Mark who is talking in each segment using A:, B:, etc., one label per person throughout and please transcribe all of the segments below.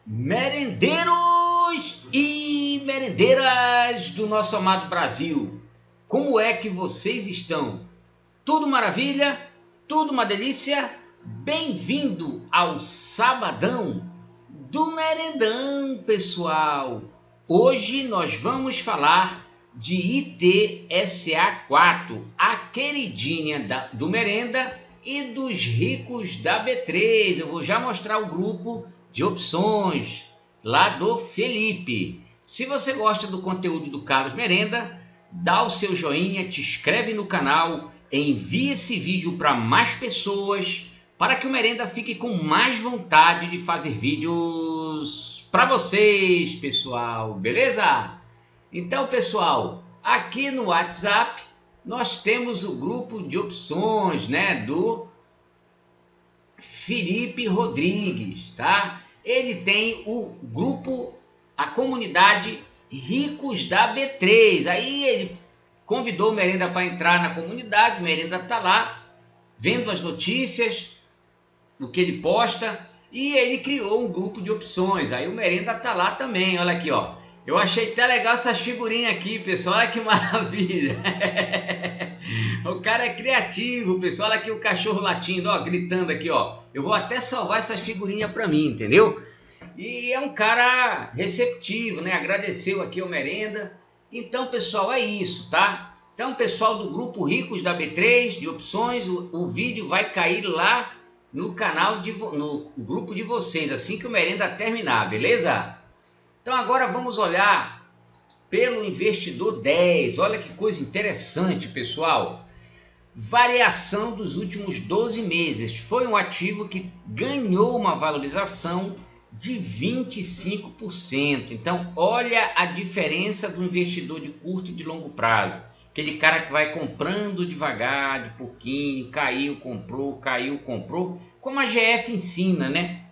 A: Merendeiros e merendeiras do nosso amado Brasil, como é que vocês estão? Tudo maravilha? Tudo uma delícia? Bem-vindo ao Sabadão do Merendão, pessoal! Hoje nós vamos falar de ITSA4, a queridinha do Merenda e dos ricos da B3. Eu vou já mostrar o grupo de opções lá do Felipe. Se você gosta do conteúdo do Carlos Merenda, dá o seu joinha, te inscreve no canal, envie esse vídeo para mais pessoas, para que o Merenda fique com mais vontade de fazer vídeos para vocês, pessoal, beleza? Então, pessoal, aqui no WhatsApp nós temos o grupo de opções, né, do Felipe Rodrigues, tá? Ele tem o grupo, a comunidade Ricos da B3. Aí ele convidou o Merenda para entrar na comunidade. O Merenda tá lá vendo as notícias, o que ele posta, e ele criou um grupo de opções. Aí o Merenda tá lá também. Olha aqui, ó. Eu achei até legal essas figurinhas aqui, pessoal. Olha que maravilha. O cara é criativo, pessoal. Olha aqui o cachorro latindo, ó, gritando aqui, ó. Eu vou até salvar essas figurinhas para mim, entendeu? E é um cara receptivo, né? Agradeceu aqui ao Merenda. Então, pessoal, é isso, tá? Então, pessoal do grupo Ricos da B3 de opções, o vídeo vai cair lá no canal, no grupo de vocês, assim que o Merenda terminar, beleza? Então, agora vamos olhar pelo investidor 10. Olha que coisa interessante, pessoal. Variação dos últimos 12 meses. Foi um ativo que ganhou uma valorização de 25%. Então, olha a diferença do investidor de curto e de longo prazo. Aquele cara que vai comprando devagar, de pouquinho, caiu, comprou, como a GF ensina, né?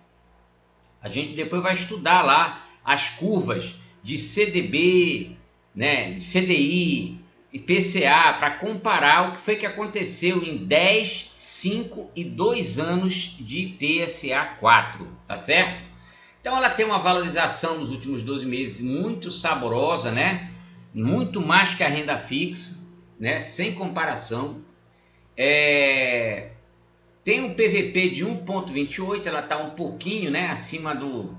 A: A gente depois vai estudar lá as curvas de CDB, né, de CDI e PCA para comparar o que foi que aconteceu em 10, 5 e 2 anos de TSA4, tá certo? Então ela tem uma valorização nos últimos 12 meses muito saborosa, né? Muito mais que a renda fixa, né? Sem comparação. Tem um PVP de 1,28, ela está um pouquinho, né, acima do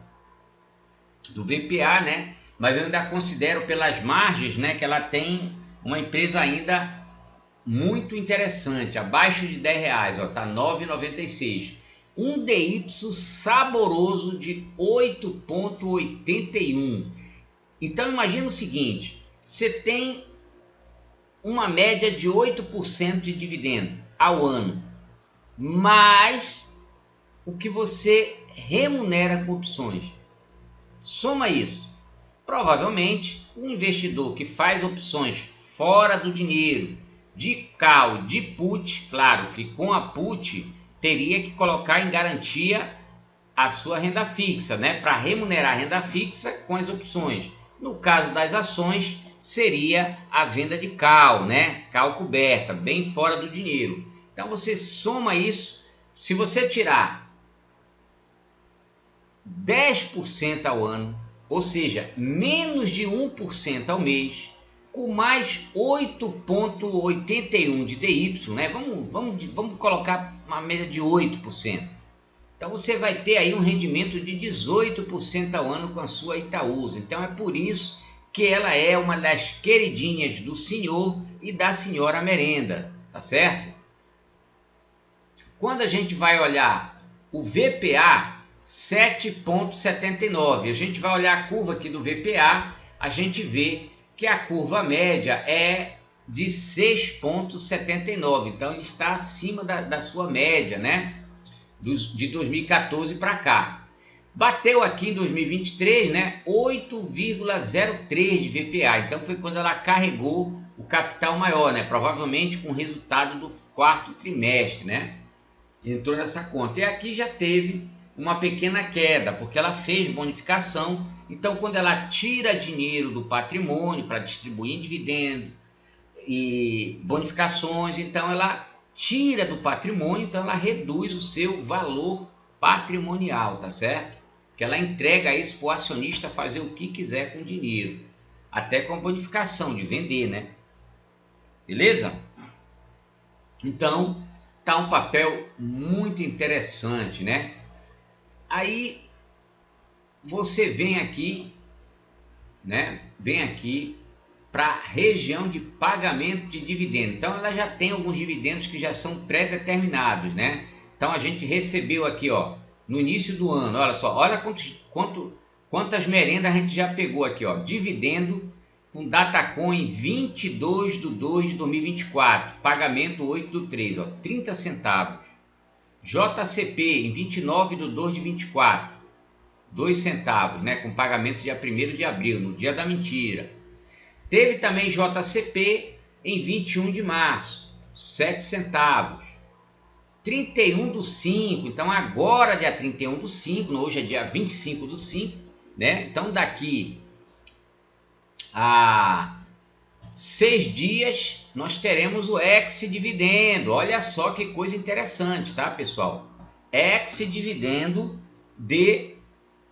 A: VPA, né? Mas eu ainda considero pelas margens, né, que ela tem uma empresa ainda muito interessante, abaixo de R$10, ó, tá 9,96. Um DY saboroso de 8,81. Então imagina o seguinte, você tem uma média de 8% de dividendo ao ano, mais o que você remunera com opções. Soma isso. Provavelmente, um investidor que faz opções fora do dinheiro, de call, de put, claro que com a put teria que colocar em garantia a sua renda fixa, né? Para remunerar a renda fixa com as opções. No caso das ações, seria a venda de call, né? Call coberta, bem fora do dinheiro. Então você soma isso, se você tirar 10% ao ano, ou seja, menos de 1% ao mês, com mais 8,81 de DY, né? Vamos colocar uma média de 8%. Então você vai ter aí um rendimento de 18% ao ano com a sua Itaúsa. Então é por isso que ela é uma das queridinhas do senhor e da senhora Merenda, tá certo? Quando a gente vai olhar o VPA, 7,79. A gente vai olhar a curva aqui do VPA, a gente vê que a curva média é de 6,79. Então ele está acima da sua média, né? De 2014 para cá. Bateu aqui em 2023, né? 8,03 de VPA. Então foi quando ela carregou o capital maior, né? Provavelmente com o resultado do quarto trimestre, né? Entrou nessa conta. E aqui já teve uma pequena queda, porque ela fez bonificação. Então, quando ela tira dinheiro do patrimônio para distribuir em dividendo e bonificações, então ela tira do patrimônio, então ela reduz o seu valor patrimonial, tá certo? que ela entrega isso para o acionista fazer o que quiser com o dinheiro, até com a bonificação de vender, né? Beleza? Então, tá um papel muito interessante, né? Aí você vem aqui, né? Vem aqui para a região de pagamento de dividendo. Então ela já tem alguns dividendos que já são pré-determinados, né? Então a gente recebeu aqui, ó, no início do ano, olha só, olha quantas merendas a gente já pegou aqui, ó, dividendo com Datacoin 22/2/2024, pagamento 8/3, ó, 30 centavos. JCP em 29/2/24, 2 centavos, né, com pagamento dia 1º de abril, no dia da mentira. Teve também JCP em 21 de março, 7 centavos. 31/5, então agora dia 31/5, hoje é dia 25/5, né? Então daqui a 6 dias nós teremos o ex-dividendo. Olha só que coisa interessante, tá, pessoal? Ex-dividendo de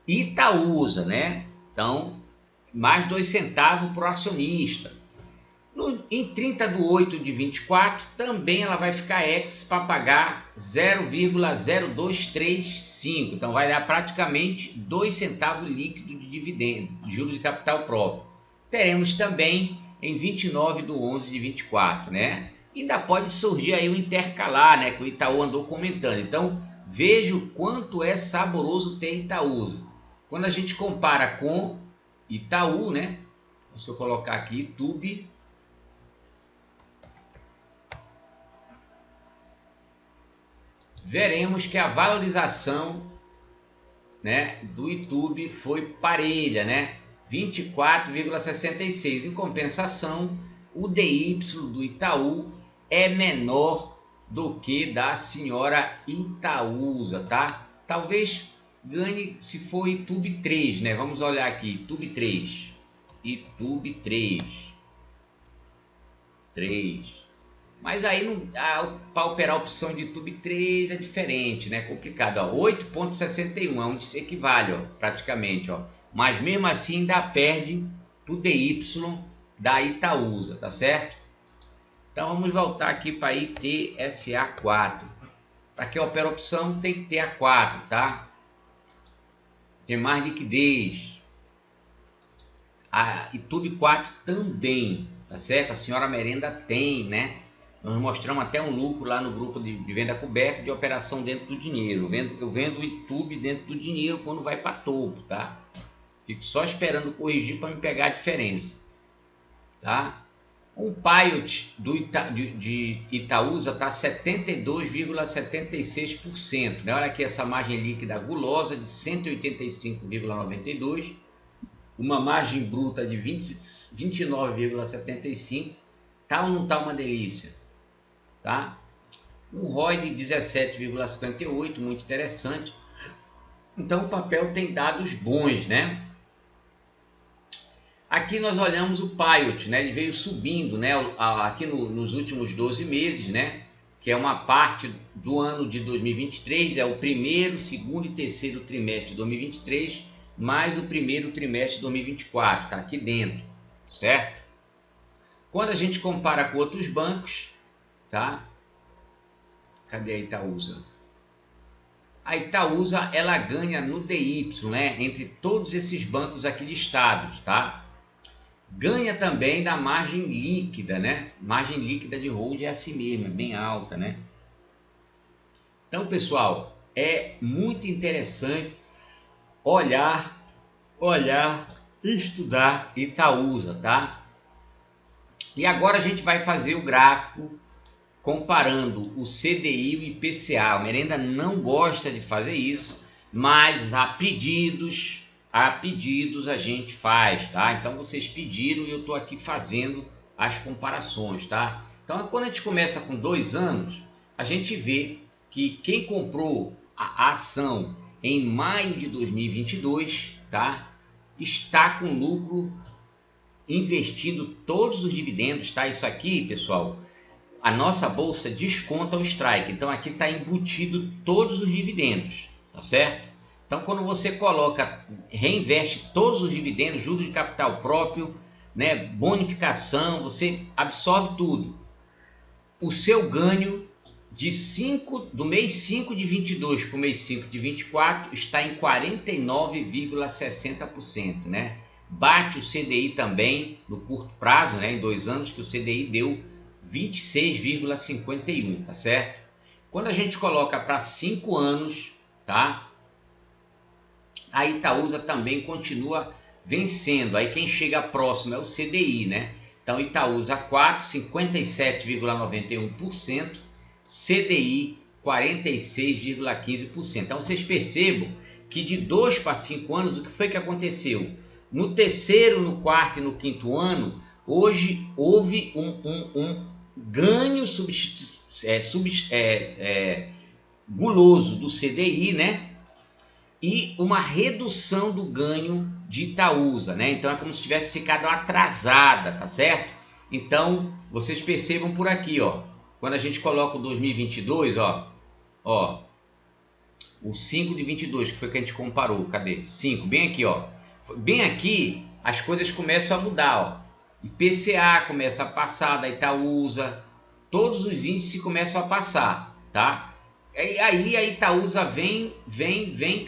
A: Itaúsa, né? Então, mais 2 centavos para o acionista. Em 30/8/24, também ela vai ficar ex para pagar 0,0235. Então, vai dar praticamente 2 centavos líquido de dividendo, de juros de capital próprio. Teremos também em 29/11/24, né? Ainda pode surgir aí o intercalar, né? Que o Itaú andou comentando. Então, veja o quanto é saboroso ter Itaúsa. Quando a gente compara com Itaú, né? Se eu colocar aqui YouTube, veremos que a valorização, né, do YouTube foi parelha, né? 24,66. Em compensação, o DY do Itaú é menor do que da senhora Itaúsa, tá? Talvez ganhe se for YouTube 3, né? Vamos olhar aqui, YouTube 3. YouTube 3. Mas aí para operar a opção de YouTube 3 é diferente, né? Complicado, ó. 8,61 é onde se equivale, ó, praticamente, ó. Mas mesmo assim ainda perde pro DY da Itaúsa, tá certo? Então vamos voltar aqui para ITSA4. Para que opera a opção tem que ter a 4, tá? Tem mais liquidez. A YouTube 4 também, tá certo? A senhora merenda tem, né? Nós mostramos até um lucro lá no grupo de venda coberta de operação dentro do dinheiro. Eu vendo o YouTube dentro do dinheiro quando vai para topo, tá? Fico só esperando corrigir para me pegar a diferença, tá? Um Pilot de Itaúsa está 72,76%, né? Olha aqui essa margem líquida gulosa de 185,92%, uma margem bruta de 29,75%. Tá ou não tá uma delícia? Tá? Um ROI de 17,58%, muito interessante. Então o papel tem dados bons, né? Aqui nós olhamos o Pilot, né? Ele veio subindo, né? Aqui nos últimos 12 meses, né? Que é uma parte do ano de 2023, é o primeiro, segundo e terceiro trimestre de 2023, mais o primeiro trimestre de 2024, tá aqui dentro, certo? Quando a gente compara com outros bancos, tá? Cadê a Itaúsa? A Itaúsa, ela ganha no DY, né? Entre todos esses bancos aqui listados, tá? Ganha também da margem líquida, né? Margem líquida de hold é assim mesmo, é bem alta, né? Então, pessoal, é muito interessante olhar, estudar Itaúsa, tá? E agora a gente vai fazer o gráfico comparando o CDI e o IPCA. O Merenda não gosta de fazer isso, mas a pedidos a gente faz, tá? Então vocês pediram e eu tô aqui fazendo as comparações, tá? Então quando a gente começa com 2 anos, a gente vê que quem comprou a ação em maio de 2022, tá? Está com lucro investido todos os dividendos, tá? Isso aqui, pessoal, a nossa bolsa desconta o strike, então aqui está embutido todos os dividendos, tá certo? Então, quando você coloca, reinveste todos os dividendos, juros de capital próprio, né, bonificação, você absorve tudo. O seu ganho do mês 5 de 22 para o mês 5 de 24 está em 49,60%, né? Bate o CDI também no curto prazo, né, em 2 anos, que o CDI deu 26,51, tá certo? Quando a gente coloca para 5 anos, tá? A Itaúsa também continua vencendo. Aí quem chega próximo é o CDI, né? Então Itaúsa 4, 57,91%, CDI 46,15%. Então vocês percebam que de 2 para 5 anos, o que foi que aconteceu? No terceiro, no quarto e no quinto ano, hoje houve um ganho guloso do CDI, né? E uma redução do ganho de Itaúsa, né? Então é como se tivesse ficado atrasada, tá certo? Então vocês percebam por aqui, ó, quando a gente coloca o 2022, ó, o 5 de 22, que foi que a gente comparou, cadê? 5, bem aqui, ó, bem aqui as coisas começam a mudar, ó, IPCA começa a passar da Itaúsa, todos os índices começam a passar, tá? E aí a Itaúsa vem,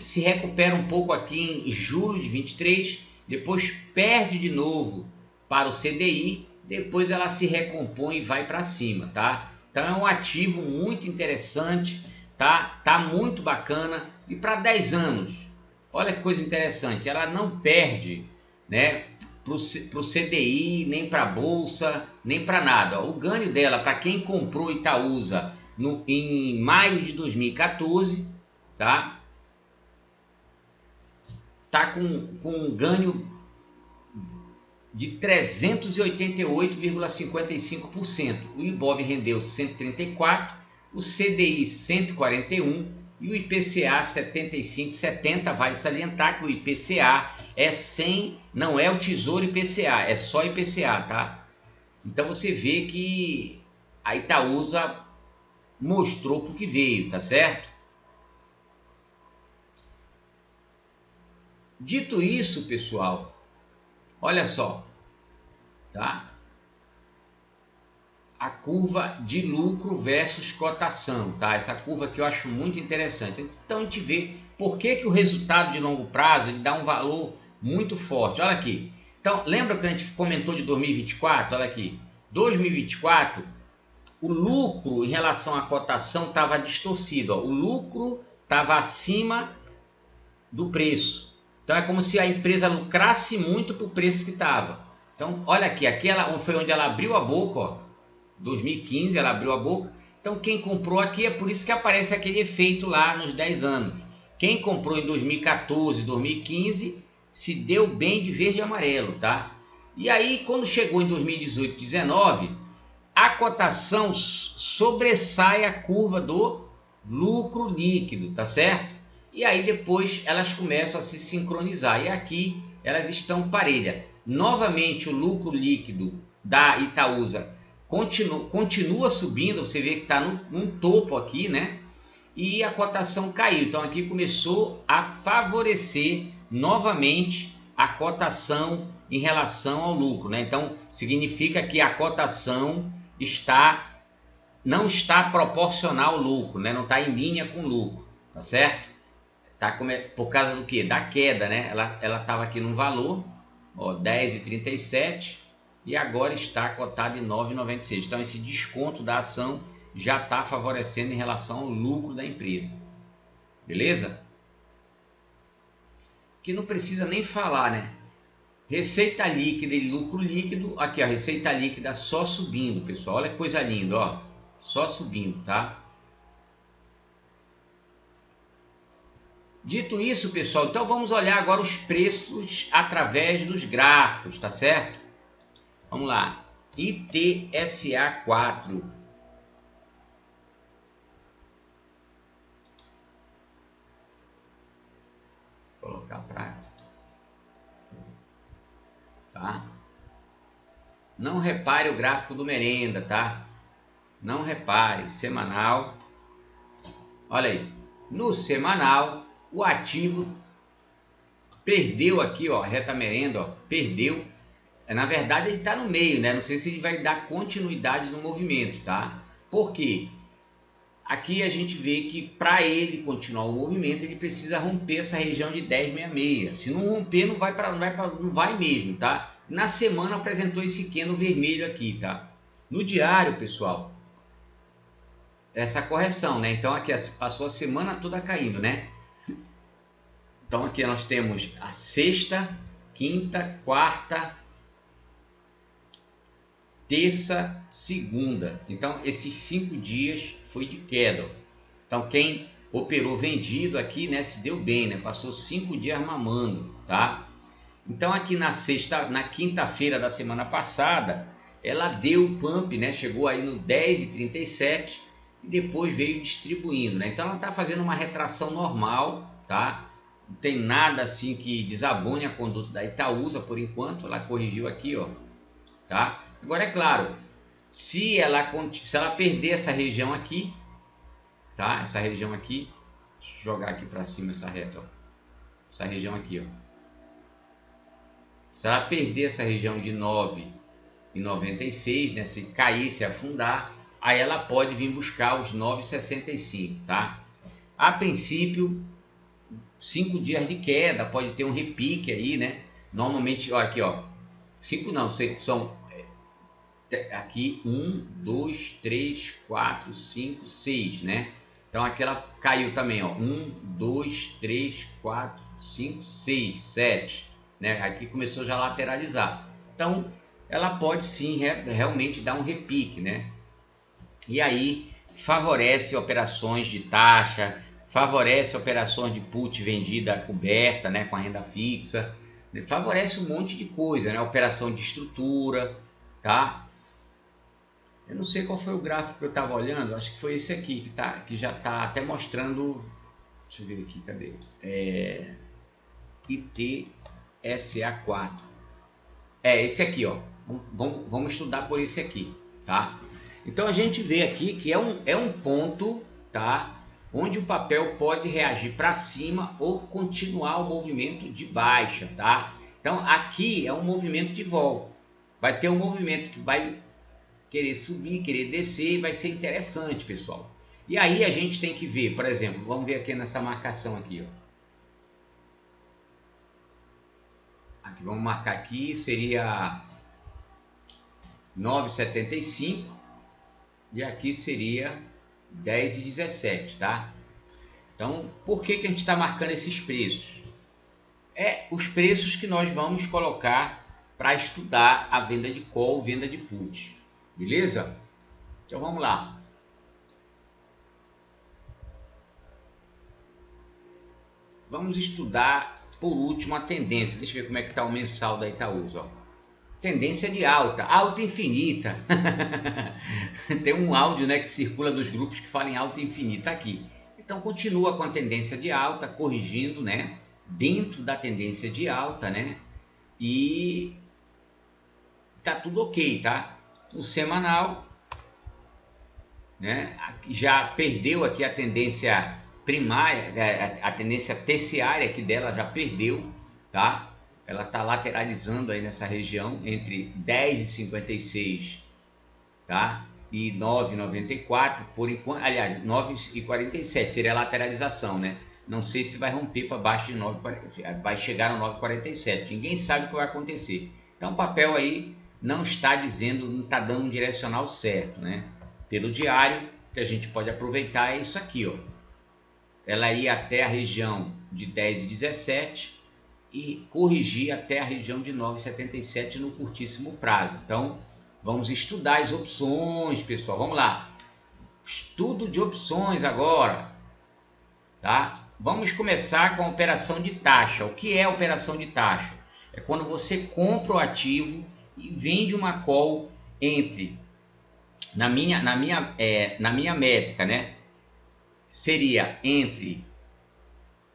A: se recupera um pouco aqui em julho de 23, depois perde de novo para o CDI, depois ela se recompõe e vai para cima, tá? Então é um ativo muito interessante, tá? Tá muito bacana e para 10 anos. Olha que coisa interessante, ela não perde, né, para o CDI, nem para a Bolsa, nem para nada. O ganho dela, para quem comprou Itaúsa em maio de 2014, tá? Tá com um ganho de 388,55%. O Ibov rendeu 134, o CDI 141 e o IPCA 75,70. Vale salientar que o IPCA é sem, não é o Tesouro IPCA, é só IPCA, tá? Então você vê que a Itaúsa mostrou pro que veio, tá certo? Dito isso, pessoal, olha só, tá? A curva de lucro versus cotação, tá? Essa curva que eu acho muito interessante. Então a gente vê por que o resultado de longo prazo ele dá um valor muito forte. Olha aqui. Então, lembra que a gente comentou de 2024? Olha aqui. 2024, o lucro em relação à cotação estava distorcido. Ó. O lucro estava acima do preço. Então é como se a empresa lucrasse muito para o preço que estava. Então, olha aqui, foi onde ela abriu a boca, ó. 2015 ela abriu a boca. Então quem comprou aqui, é por isso que aparece aquele efeito lá nos 10 anos. Quem comprou em 2014, 2015, se deu bem de verde e amarelo, tá? E aí quando chegou em 2018, 2019, a cotação sobressai a curva do lucro líquido, tá certo? E aí depois elas começam a se sincronizar. E aqui elas estão parelhas. Novamente o lucro líquido da Itaúsa continua subindo, você vê que está num topo aqui, né? E a cotação caiu. Então aqui começou a favorecer novamente a cotação em relação ao lucro, né? Então significa que a cotação não está proporcional ao lucro, né? Não está em linha com o lucro, tá certo? Tá por causa do que? Da queda, né? Ela estava aqui num valor, ó, 10,37 e agora está cotada em 9,96. Então esse desconto da ação já está favorecendo em relação ao lucro da empresa, beleza? Que não precisa nem falar, né? Receita líquida e lucro líquido, aqui a receita líquida só subindo, pessoal, olha que coisa linda, ó, só subindo, tá? Dito isso, pessoal, então vamos olhar agora os preços através dos gráficos, tá certo? Vamos lá, ITSA 4. Vou colocar para... Tá? Não repare o gráfico do Merenda, tá? Não repare, semanal. Olha aí, no semanal o ativo perdeu aqui, ó, reta merenda, ó, perdeu. Na verdade ele está no meio, né? Não sei se ele vai dar continuidade no movimento, tá? Por quê? Aqui a gente vê que para ele continuar o movimento, ele precisa romper essa região de 10,66. Se não romper, não vai mesmo, tá? Na semana apresentou esse candle vermelho aqui, tá? No diário, pessoal, essa correção, né? Então aqui passou a semana toda caindo, né? Então aqui nós temos a sexta, quinta, quarta, terça, segunda. Então esses 5 dias foi de queda. Então quem operou vendido aqui, né, se deu bem, né? Passou 5 dias mamando, tá? Então aqui na quinta-feira da semana passada, ela deu o pump, né? Chegou aí no 10,37 e depois veio distribuindo, né? Então ela está fazendo uma retração normal, tá? Não tem nada assim que desabone a conduta da Itaúsa por enquanto. Ela corrigiu aqui, ó, tá? Agora é claro, se ela perder essa região aqui, tá? Essa região aqui, deixa eu jogar aqui para cima essa reta, ó. Essa região aqui, ó. Se ela perder essa região de 9,96, né? Se cair, se afundar, aí ela pode vir buscar os 9,65, tá? A princípio, 5 dias de queda, pode ter um repique aí, né? Normalmente, olha aqui, ó. 5 não, são aqui 1, 2, 3, 4, 5, 6, né? Então aqui ela caiu também, ó. 1, 2, 3, 4, 5, 6, 7, né? Aqui começou já a lateralizar. Então ela pode sim realmente dar um repique, né? E aí favorece operações de taxa, favorece operações de put vendida coberta, né, com a renda fixa, favorece um monte de coisa, né? Operação de estrutura, tá? Eu não sei qual foi o gráfico que eu estava olhando, acho que foi esse aqui que já está até mostrando. Deixa eu ver aqui, cadê? ITSA4. É esse aqui, ó. Vamos estudar por esse aqui, tá? Então a gente vê aqui que é um ponto, tá? Onde o papel pode reagir para cima ou continuar o movimento de baixa, tá? Então aqui é um movimento de vol. Vai ter um movimento que vai querer subir, querer descer, vai ser interessante, pessoal. E aí a gente tem que ver, por exemplo, vamos ver aqui nessa marcação aqui, ó. Aqui, vamos marcar aqui, seria 9,75 e aqui seria 10,17, tá? Então, por que a gente está marcando esses preços? É os preços que nós vamos colocar para estudar a venda de call, venda de put, beleza? Então vamos lá. Vamos estudar por último a tendência. Deixa eu ver como é que está o mensal da Itaúsa, ó. Tendência de alta, alta infinita. Tem um áudio, né, que circula nos grupos que fala em alta infinita aqui. Então continua com a tendência de alta, corrigindo, né, dentro da tendência de alta, né? E tá tudo ok, tá? O semanal, né, já perdeu aqui a tendência primária, a tendência terciária aqui dela já perdeu, tá? Ela está lateralizando aí nessa região entre 10,56, tá? E 9,94 por enquanto, aliás, 9,47 seria a lateralização, né? Não sei se vai romper para baixo de 9,47, vai chegar no 9,47. Ninguém sabe o que vai acontecer. Então o papel aí não está dizendo, não está dando um direcional certo, né? Pelo diário, que a gente pode aproveitar é isso aqui, ó. Ela ia até a região de 10,17 e corrigir até a região de 9,77 no curtíssimo prazo. Então, vamos estudar as opções, pessoal. Vamos lá. Estudo de opções agora, tá? Vamos começar com a operação de taxa. O que é a operação de taxa? É quando você compra o ativo e vende uma call entre, na minha métrica, né? Seria entre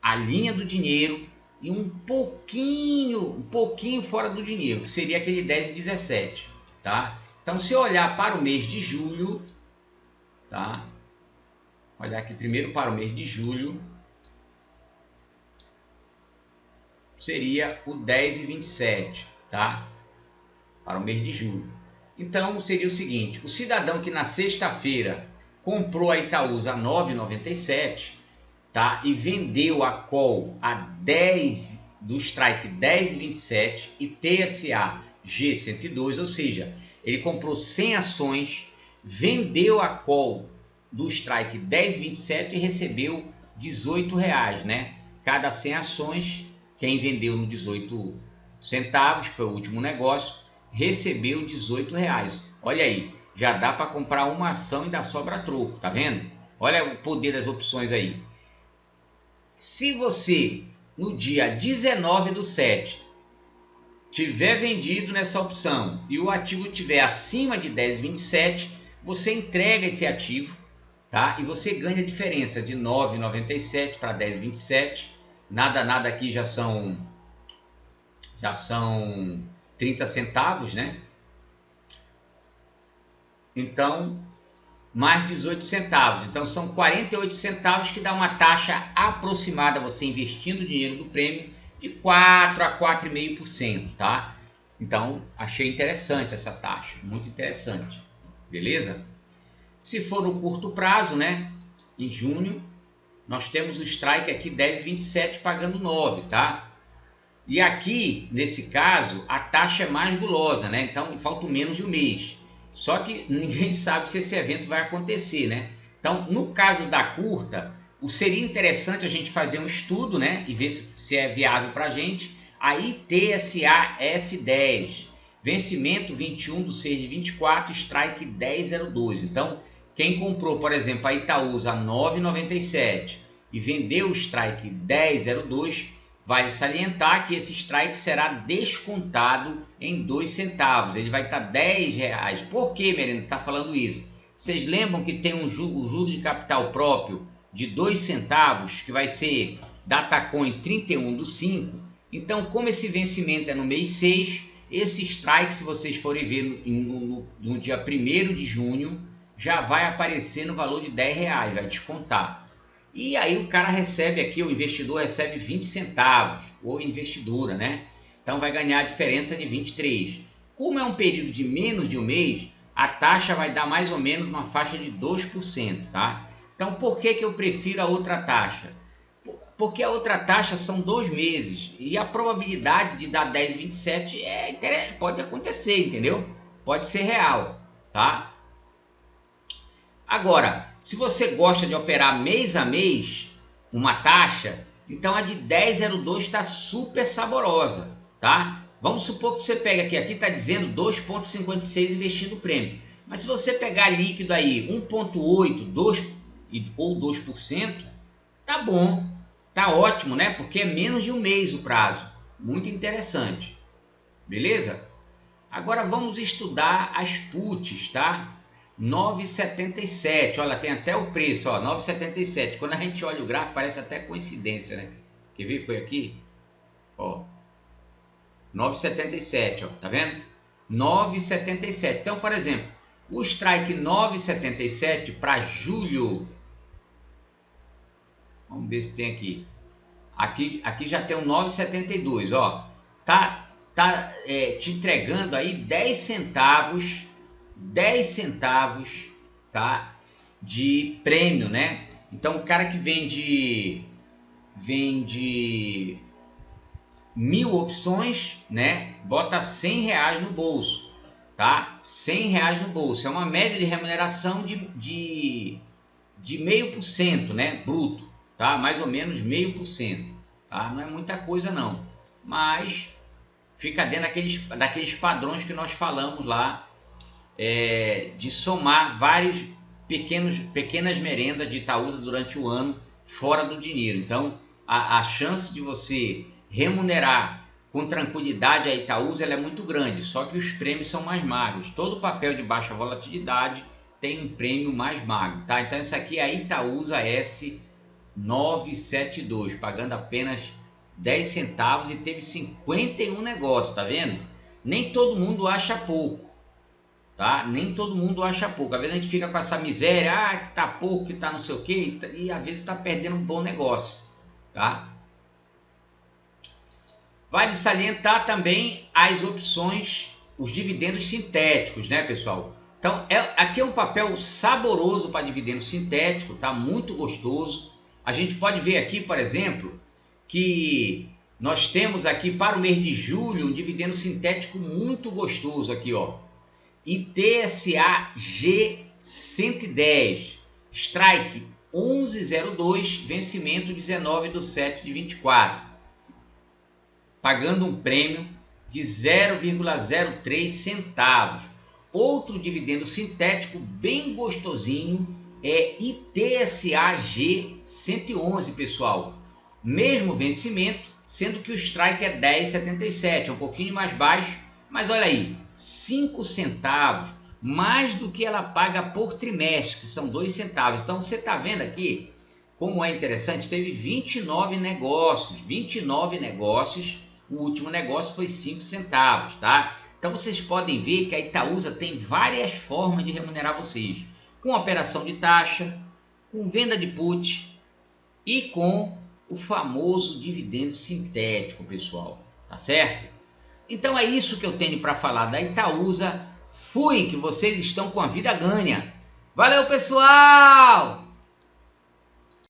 A: a linha do dinheiro e um pouquinho fora do dinheiro, que seria aquele 10,17, tá? Então, se eu olhar para o mês de julho, tá? Olhar aqui primeiro para o mês de julho, seria o 10,27, tá? Para o mês de julho. Então seria o seguinte: o cidadão que na sexta-feira comprou a Itaúsa a 9,97, tá? E vendeu a call a 10 do strike 10,27 e TSA G102, ou seja, ele comprou 100 ações, vendeu a call do strike 10,27 e recebeu R$18, né? Cada 100 ações, quem vendeu no 18 centavos, que foi o último negócio, recebeu R$18. Olha aí, já dá para comprar uma ação e ainda sobra troco, tá vendo? Olha o poder das opções aí. Se você no dia 19/7 tiver vendido nessa opção e o ativo tiver acima de 10,27, você entrega esse ativo, tá? E você ganha a diferença de 9,97 para 10,27. Nada aqui já são 30 centavos, né? Então, mais 18 centavos. Então, são 48 centavos, que dá uma taxa aproximada, você investindo o dinheiro do prêmio, de 4 a 4,5%, tá? Então, achei interessante essa taxa, muito interessante, beleza? Se for no curto prazo, né, em junho, nós temos o strike aqui 10,27 pagando 9, tá? E aqui, nesse caso, a taxa é mais gulosa, né? Então, falta menos de um mês. Só que ninguém sabe se esse evento vai acontecer, né? Então, no caso da curta, seria interessante a gente fazer um estudo, né? E ver se é viável para a gente. Aí, TSA F10, vencimento 21/6/24, strike 10,02. Então, quem comprou, por exemplo, a Itaúsa a 9,97 e vendeu o strike 10,02, vale salientar que esse strike será descontado em 2 centavos. Ele vai estar R$10. Por que, Merenda, está falando isso? Vocês lembram que tem o juro de capital próprio de 2 centavos, que vai ser Datacoin 31/5? Então, como esse vencimento é no mês 6, esse strike, se vocês forem ver no dia 1º de junho, já vai aparecer no valor de R$10, vai descontar. E aí o cara recebe aqui, o investidor recebe 20 centavos, ou investidora, né? Então vai ganhar a diferença de 23. Como é um período de menos de um mês, a taxa vai dar mais ou menos uma faixa de 2%, tá? Então por que eu prefiro a outra taxa? Porque a outra taxa são 2 meses e a probabilidade de dar 10,27 pode acontecer, entendeu? Pode ser real, tá? Agora, se você gosta de operar mês a mês uma taxa, então a de 10,02 está super saborosa, tá? Vamos supor que você pega aqui está dizendo 2,56 investindo prêmio. Mas se você pegar líquido aí 1,8, 2 ou 2%, tá bom, tá ótimo, né? Porque é menos de um mês o prazo. Muito interessante. Beleza? Agora vamos estudar as puts, tá? 9,77, olha, tem até o preço, ó, 9,77. Quando a gente olha o gráfico, parece até coincidência, né? Quer ver? Foi aqui, ó, 9,77, ó, tá vendo? 9,77. Então, por exemplo, o strike 9,77 para julho, vamos ver se tem aqui. Aqui já tem um 9,72, ó, tá te entregando aí 10 centavos, tá, de prêmio, né? Então o cara que vende 1.000 opções, né, bota R$100 no bolso, tá? R$100 no bolso, é uma média de remuneração de 0,5%, né, bruto, tá? Mais ou menos 0,5%, tá? Não é muita coisa não, mas fica dentro daqueles padrões que nós falamos lá, de somar vários pequenas merendas de Itaúsa durante o ano fora do dinheiro. Então a chance de você remunerar com tranquilidade a Itaúsa ela é muito grande, só que os prêmios são mais magros. Todo papel de baixa volatilidade tem um prêmio mais magro, tá? Então essa aqui é a Itaúsa S972, pagando apenas 10 centavos e teve 51 negócios, tá vendo? Nem todo mundo acha pouco, tá? Nem todo mundo acha pouco. Às vezes a gente fica com essa miséria, que tá pouco, que tá não sei o que, e às vezes tá perdendo um bom negócio, tá? Vale salientar também as opções, os dividendos sintéticos, né, pessoal? Então, aqui é um papel saboroso para dividendo sintético, tá muito gostoso. A gente pode ver aqui, por exemplo, que nós temos aqui para o mês de julho um dividendo sintético muito gostoso aqui, ó. ITSA G110, strike 11,02, vencimento 19/7/24, pagando um prêmio de 0,03 centavos. Outro dividendo sintético bem gostosinho é ITSA G111, pessoal. Mesmo vencimento, sendo que o strike é 10,77, é um pouquinho mais baixo, mas olha aí, 5 centavos, mais do que ela paga por trimestre, que são 2 centavos. Então você está vendo aqui como é interessante, teve 29 negócios, o último negócio foi 5 centavos, tá? Então vocês podem ver que a Itaúsa tem várias formas de remunerar vocês, com operação de taxa, com venda de put e com o famoso dividendo sintético, pessoal, tá certo? Então é isso que eu tenho para falar da Itaúsa. Fui, que vocês estão com a vida ganha. Valeu, pessoal!